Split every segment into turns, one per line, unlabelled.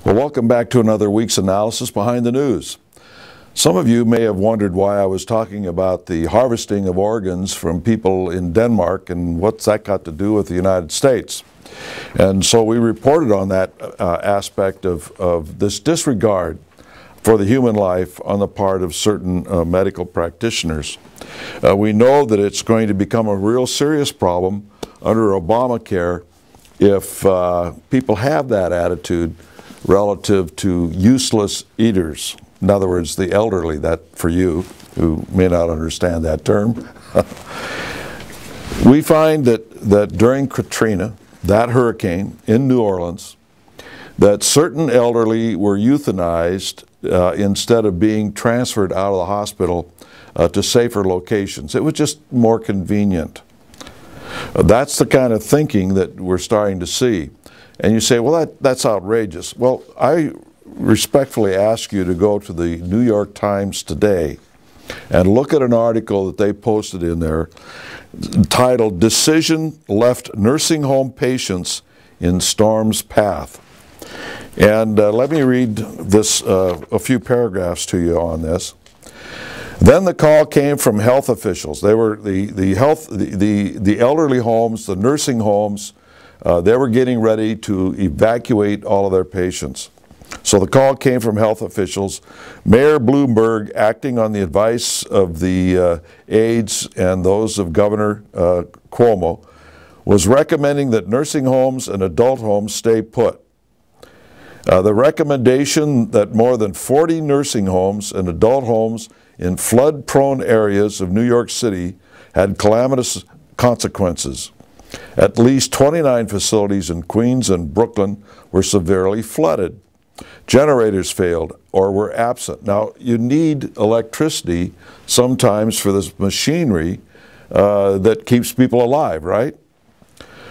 Well, welcome back to another week's analysis behind the news. Some of you may have wondered why I was talking about the harvesting of organs from people in Denmark and what's that got to do with the United States. And so we reported on that aspect of this disregard for the human life on the part of certain medical practitioners. We know that it's going to become a real serious problem under Obamacare if people have that attitude relative to useless eaters. In other words, the elderly, that for you who may not understand that term. We find that during Katrina, that hurricane in New Orleans, that certain elderly were euthanized instead of being transferred out of the hospital to safer locations. It was just more convenient. That's the kind of thinking that we're starting to see. And you say, well, that's outrageous. Well, I respectfully ask you to go to the New York Times today and look at an article that they posted in there titled, "Decision Left Nursing Home Patients in Storm's Path." And let me read this, a few paragraphs to you on this. Then the call came from health officials. They were the elderly homes, the nursing homes. They were getting ready to evacuate all of their patients. So the call came from health officials. Mayor Bloomberg, acting on the advice of the aides and those of Governor Cuomo, was recommending that nursing homes and adult homes stay put. The recommendation that more than 40 nursing homes and adult homes in flood-prone areas of New York City had calamitous consequences. At least 29 facilities in Queens and Brooklyn were severely flooded. Generators failed or were absent. Now, you need electricity sometimes for this machinery that keeps people alive, right?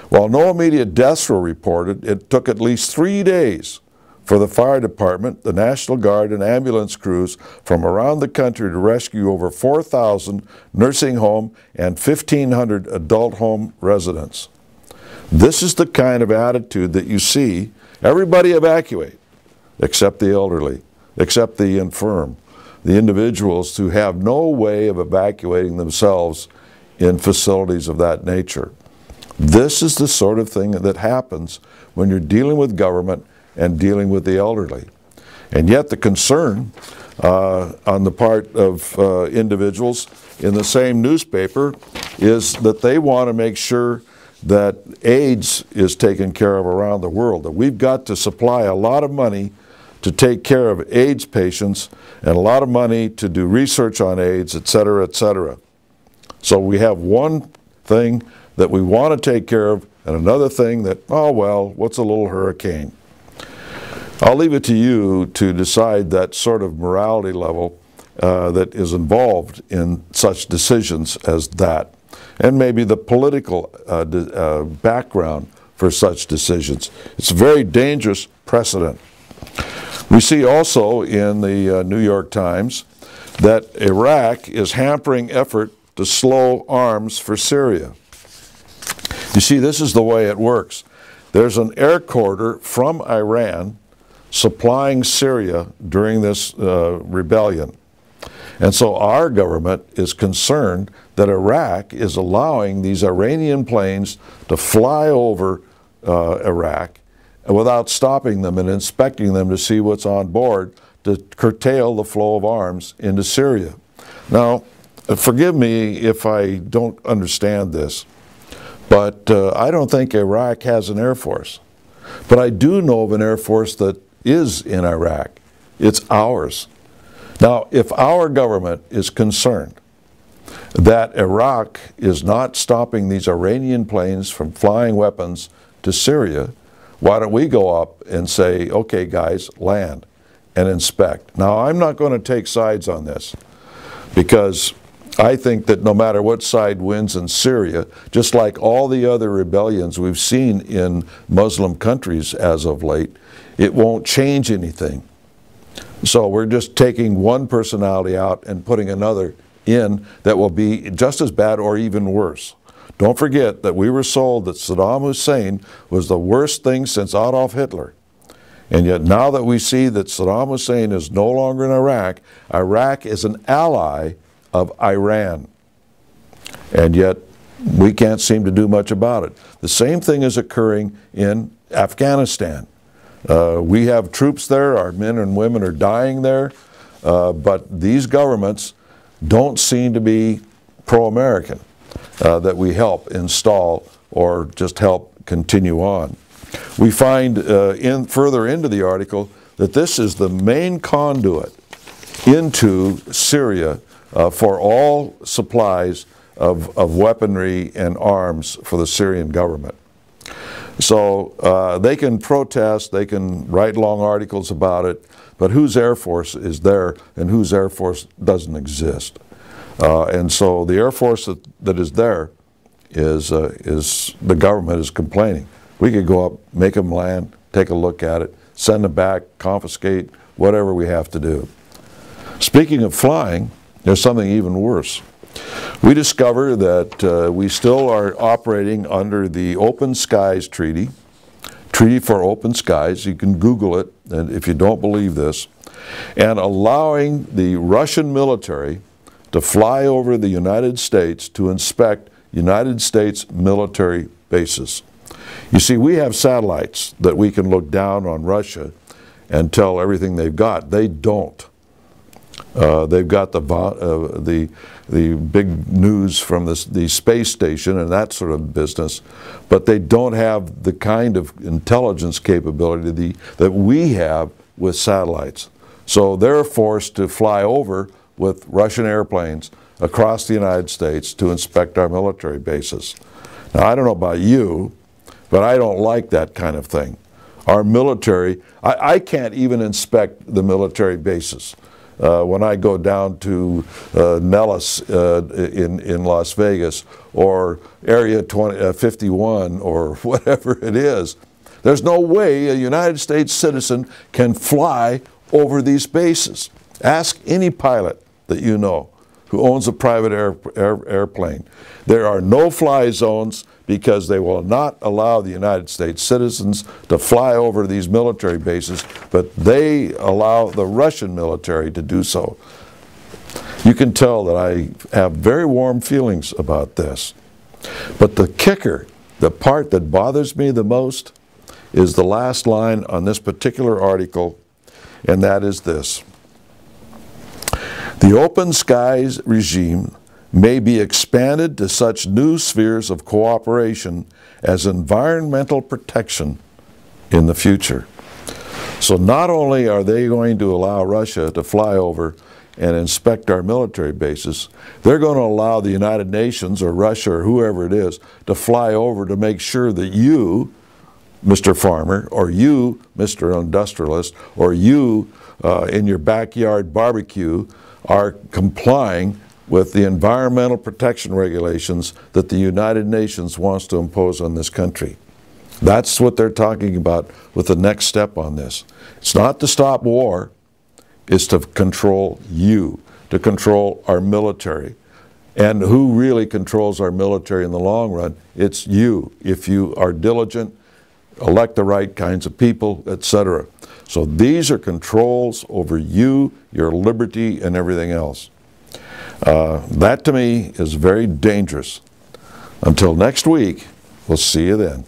While no immediate deaths were reported, it took at least 3 days for the fire department, the National Guard, and ambulance crews from around the country to rescue over 4,000 nursing home and 1,500 adult home residents. This is the kind of attitude that you see. Everybody evacuate, except the elderly, except the infirm, the individuals who have no way of evacuating themselves in facilities of that nature. This is the sort of thing that happens when you're dealing with government and dealing with the elderly. And yet the concern on the part of individuals in the same newspaper is that they want to make sure that AIDS is taken care of around the world, that we've got to supply a lot of money to take care of AIDS patients and a lot of money to do research on AIDS, et cetera, et cetera. So we have one thing that we want to take care of and another thing that, oh well, what's a little hurricane? I'll leave it to you to decide that sort of morality level that is involved in such decisions as that, and maybe the political background for such decisions. It's a very dangerous precedent. We see also in the New York Times that Iraq is hampering effort to slow arms for Syria. You see, this is the way it works. There's an air corridor from Iran supplying Syria during this rebellion. And so our government is concerned that Iraq is allowing these Iranian planes to fly over Iraq without stopping them and inspecting them to see what's on board to curtail the flow of arms into Syria. Now, forgive me if I don't understand this, but I don't think Iraq has an air force. But I do know of an air force that is in Iraq. It's ours. Now, if our government is concerned that Iraq is not stopping these Iranian planes from flying weapons to Syria, why don't we go up and say, okay guys, land and inspect. Now, I'm not going to take sides on this because I think that no matter what side wins in Syria, just like all the other rebellions we've seen in Muslim countries as of late, it won't change anything. So we're just taking one personality out and putting another in that will be just as bad or even worse. Don't forget that we were sold that Saddam Hussein was the worst thing since Adolf Hitler. And yet now that we see that Saddam Hussein is no longer in Iraq, Iraq is an ally of Iran. And yet we can't seem to do much about it. The same thing is occurring in Afghanistan. We have troops there, our men and women are dying there, but these governments don't seem to be pro-American, that we help install or just help continue on. We find further into the article that this is the main conduit into Syria for all supplies of weaponry and arms for the Syrian government. So they can protest, they can write long articles about it, but whose Air Force is there and whose Air Force doesn't exist? And so the Air Force that is there is the government is complaining. We could go up, make them land, take a look at it, send them back, confiscate, whatever we have to do. Speaking of flying, there's something even worse. We discover that we still are operating under the Open Skies Treaty, Treaty for Open Skies. You can Google it, and if you don't believe this, and allowing the Russian military to fly over the United States to inspect United States military bases. You see, we have satellites that we can look down on Russia and tell everything they've got. They don't. They've got the big news from the space station and that sort of business, but they don't have the kind of intelligence capability that we have with satellites. So they're forced to fly over with Russian airplanes across the United States to inspect our military bases. Now, I don't know about you, but I don't like that kind of thing. Our military, I can't even inspect the military bases. When I go down to Nellis in Las Vegas or Area 51 or whatever it is, there's no way a United States citizen can fly over these bases. Ask any pilot that you know who owns a private airplane. There are no-fly zones because they will not allow the United States citizens to fly over these military bases, but they allow the Russian military to do so. You can tell that I have very warm feelings about this. But the kicker, the part that bothers me the most, is the last line on this particular article, and that is this. The open skies regime may be expanded to such new spheres of cooperation as environmental protection in the future. So not only are they going to allow Russia to fly over and inspect our military bases, they're going to allow the United Nations or Russia or whoever it is to fly over to make sure that you, Mr. Farmer, or you, Mr. Industrialist, or you in your backyard barbecue are complying with the environmental protection regulations that the United Nations wants to impose on this country. That's what they're talking about with the next step on this. It's not to stop war, it's to control you, to control our military. And who really controls our military in the long run? It's you, if you are diligent, elect the right kinds of people, etc. So these are controls over you, your liberty, and everything else. That to me is very dangerous. Until next week, we'll see you then.